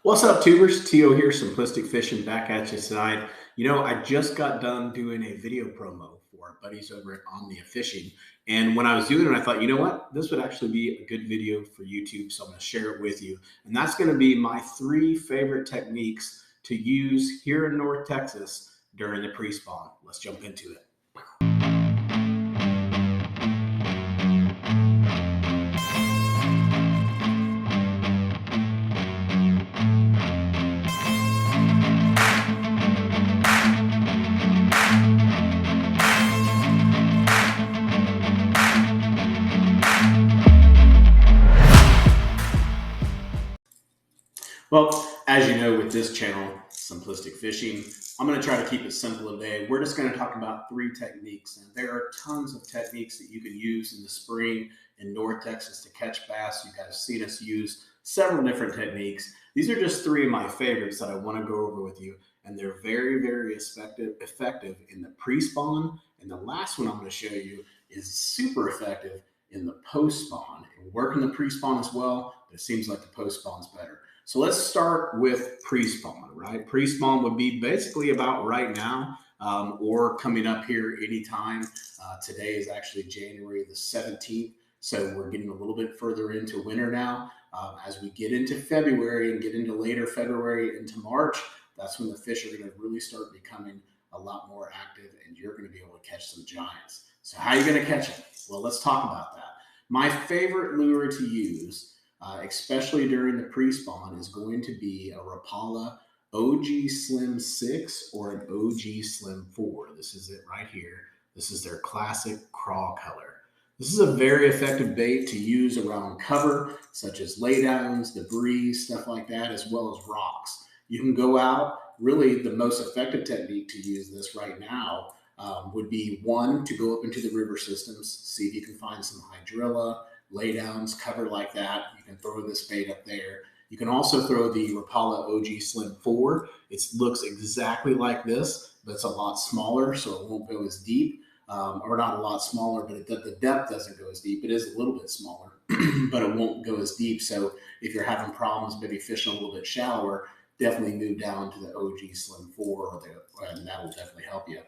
What's up, tubers? Tio here, Simplistic Fishing, back at you tonight. I just got done doing a video promo for our buddies over at Omnia Fishing. And when I was doing it, I thought, you know what? This would actually be a good video for YouTube. So I'm going to share it with you. And that's going to be my 3 favorite techniques to use here in North Texas during the pre spawn. Let's jump into it. Well, as you know, with this channel, Simplistic Fishing, I'm going to try to keep it simple today. We're just going to talk about 3 techniques. And there are tons of techniques that you can use in the spring in North Texas to catch bass. You guys have seen us use several different techniques. These are just 3 of my favorites that I want to go over with you. And they're very, very effective in the pre-spawn. And the last one I'm going to show you is super effective in the post-spawn. It will work in the pre-spawn as well, but it seems like the post-spawn's better. So let's start with pre-spawn, right? Pre-spawn would be basically about right now or coming up here anytime. Today is actually January the 17th. So we're getting a little bit further into winter now. As we get into February and get into later February into March, that's when the fish are going to really start becoming a lot more active and you're going to be able to catch some giants. So how are you going to catch them? Well, let's talk about that. My favorite lure to use especially during the pre-spawn, is going to be a Rapala OG Slim 6 or an OG Slim 4. This is it right here. This is their classic craw color. This is a very effective bait to use around cover, such as laydowns, debris, stuff like that, as well as rocks. You can go out. Really, the most effective technique to use this right now would be one, to go up into the river systems, see if you can find some hydrilla, laydowns, cover like that. You can throw this bait up there. You can also throw the Rapala OG Slim 4. It looks exactly like this, but it's a lot smaller, so it won't go as deep. Or not a lot smaller, but the depth doesn't go as deep. It is a little bit smaller, but it won't go as deep. So if you're having problems maybe fishing a little bit shallower, definitely move down to the OG Slim 4, and that will definitely help you.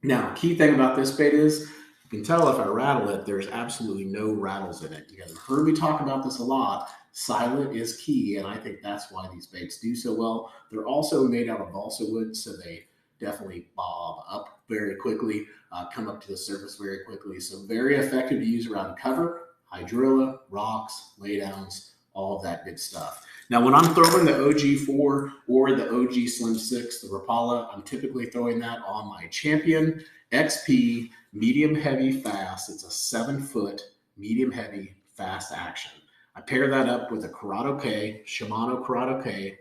Now, key thing about this bait is you can tell if I rattle it, there's absolutely no rattles in it. You guys have heard me talk about this a lot. Silent is key, and I think that's why these baits do so well. They're also made out of balsa wood, so they definitely bob up very quickly, come up to the surface very quickly. So very effective to use around cover, hydrilla, rocks, laydowns, all of that good stuff. Now, when I'm throwing the OG4 or the OG Slim 6, the Rapala, I'm typically throwing that on my Champion XP medium heavy fast. It's a 7-foot medium heavy fast action. I pair that up with a Curado K, Shimano Curado K,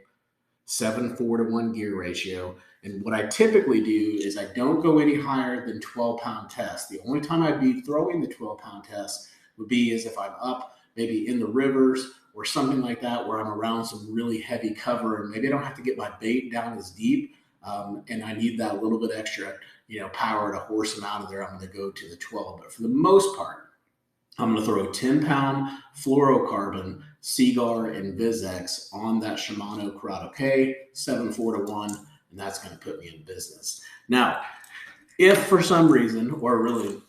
7:4-to-1 gear ratio. And what I typically do is I don't go any higher than 12-pound test. The only time I'd be throwing the 12-pound test would be as if I'm up maybe in the rivers or something like that, where I'm around some really heavy cover and maybe I don't have to get my bait down as deep, and I need that little bit extra, power to horse them out of there. I'm going to go to the 12. But for the most part, I'm going to throw a 10-pound fluorocarbon, Seaguar, and VizX on that Shimano Curado K, 7:4-to-1, and that's going to put me in business. Now, if for some reason, or really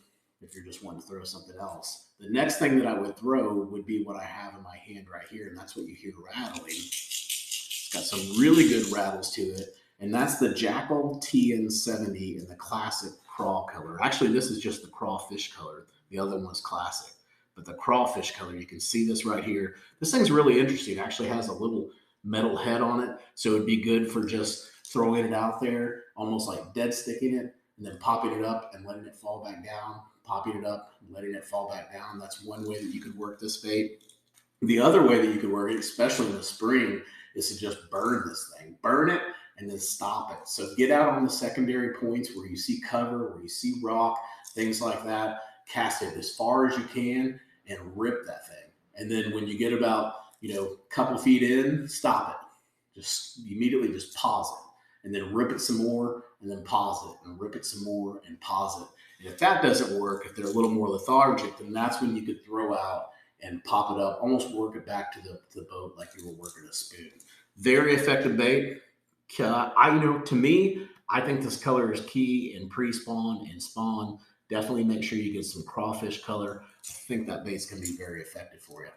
if you're just wanting to throw something else, the next thing that I would throw would be what I have in my hand right here, and that's what you hear rattling. It's got some really good rattles to it, and that's the Jackall TN70 in the classic craw color. Actually, this is just the crawfish color. The other one's classic. But the crawfish color, you can see this right here. This thing's really interesting. It actually has a little metal head on it, so it'd be good for just throwing it out there, almost like dead sticking it, and then popping it up and letting it fall back down, popping it up and letting it fall back down. That's one way that you could work this bait. The other way that you could work it, especially in the spring, is to just burn this thing. Burn it and then stop it. So get out on the secondary points where you see cover, where you see rock, things like that. Cast it as far as you can and rip that thing. And then when you get about, a couple feet in, stop it. Just immediately just pause it. And then rip it some more and then pause it and rip it some more and pause it. And if that doesn't work, if they're a little more lethargic, then that's when you could throw out and pop it up, almost work it back to the boat like you were working a spoon. Very effective bait. To me, I think this color is key in pre-spawn and spawn. Definitely make sure you get some crawfish color. I think that bait's going to be very effective for you.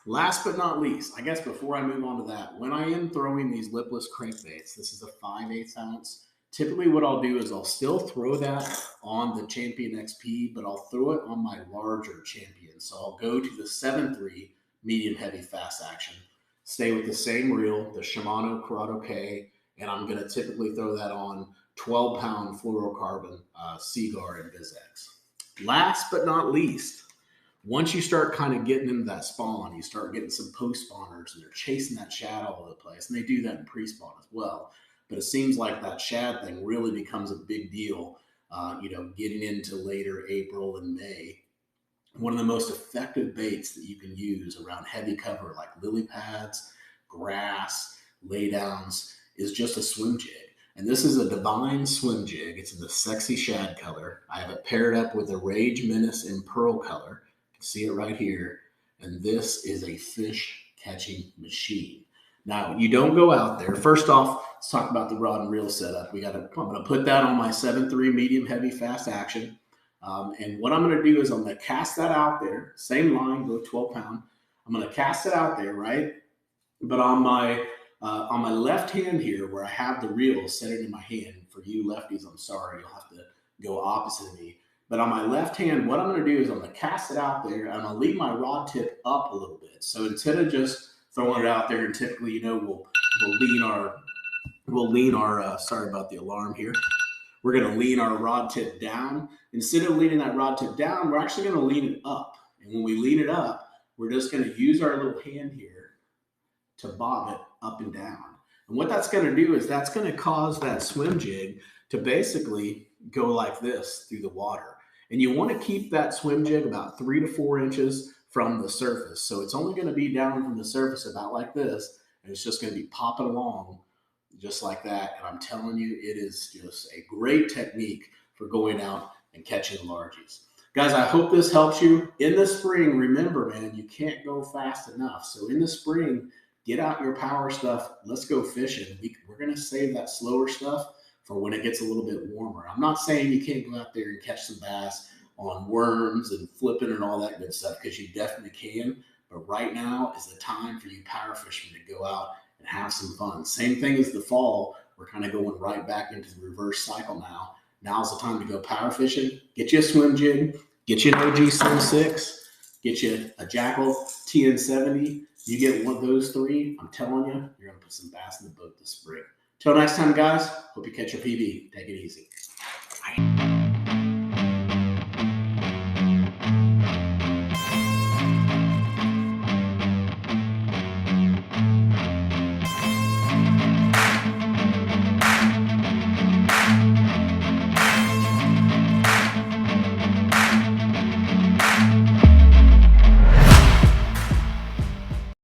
Last but not least, I guess before I move on to that, when I am throwing these lipless crankbaits, this is a 5/8 ounce. Typically what I'll do is I'll still throw that on the Champion XP, but I'll throw it on my larger Champion. So I'll go to the 7.3 medium heavy fast action, stay with the same reel, the Shimano Corrado K, and I'm going to typically throw that on 12-pound fluorocarbon Seaguar and VizX. Last but not least, once you start kind of getting into that spawn, you start getting some post spawners and they're chasing that shad all over the place. And they do that in pre-spawn as well. But it seems like that shad thing really becomes a big deal, getting into later April and May. One of the most effective baits that you can use around heavy cover like lily pads, grass, laydowns is just a swim jig. And this is a Divine swim jig. It's in the sexy shad color. I have it paired up with a Rage Menace in pearl color. You can see it right here. And this is a fish catching machine. Now, you don't go out there. First off, let's talk about the rod and reel setup. I'm going to put that on my 7.3 medium heavy fast action. And what I'm going to do is I'm going to cast that out there. Same line, go 12-pound. I'm going to cast it out there, right? But on my left hand here, where I have the reel set it in my hand, for you lefties, I'm sorry, you'll have to go opposite of me. But on my left hand, what I'm going to do is I'm going to cast it out there, and I'm going to leave my rod tip up a little bit. So instead of just throwing it out there, and typically, we'll lean our sorry about the alarm here. We're going to lean our rod tip down. Instead of leaning that rod tip down, we're actually going to lean it up. And when we lean it up, we're just going to use our little hand here to bob it up and down. And what that's going to do is that's going to cause that swim jig to basically go like this through the water. And you want to keep that swim jig about 3 to 4 inches from the surface. So it's only going to be down from the surface about like this, and it's just going to be popping along just like that. And I'm telling you, it is just a great technique for going out and catching largies. Guys, I hope this helps you. In the spring, remember, man, you can't go fast enough. So in the spring, get out your power stuff. Let's go fishing. We're going to save that slower stuff for when it gets a little bit warmer. I'm not saying you can't go out there and catch some bass on worms and flipping and all that good stuff, because you definitely can. But right now is the time for you power fishermen to go out and have some fun. Same thing as the fall. We're kind of going right back into the reverse cycle now. Now's the time to go power fishing. Get you a swim jig, get you an OG Slim 6, get you a Jackal TN70. You get one of those three, I'm telling you, you're going to put some bass in the boat this spring. Till next time, guys, hope you catch your PB. Take it easy.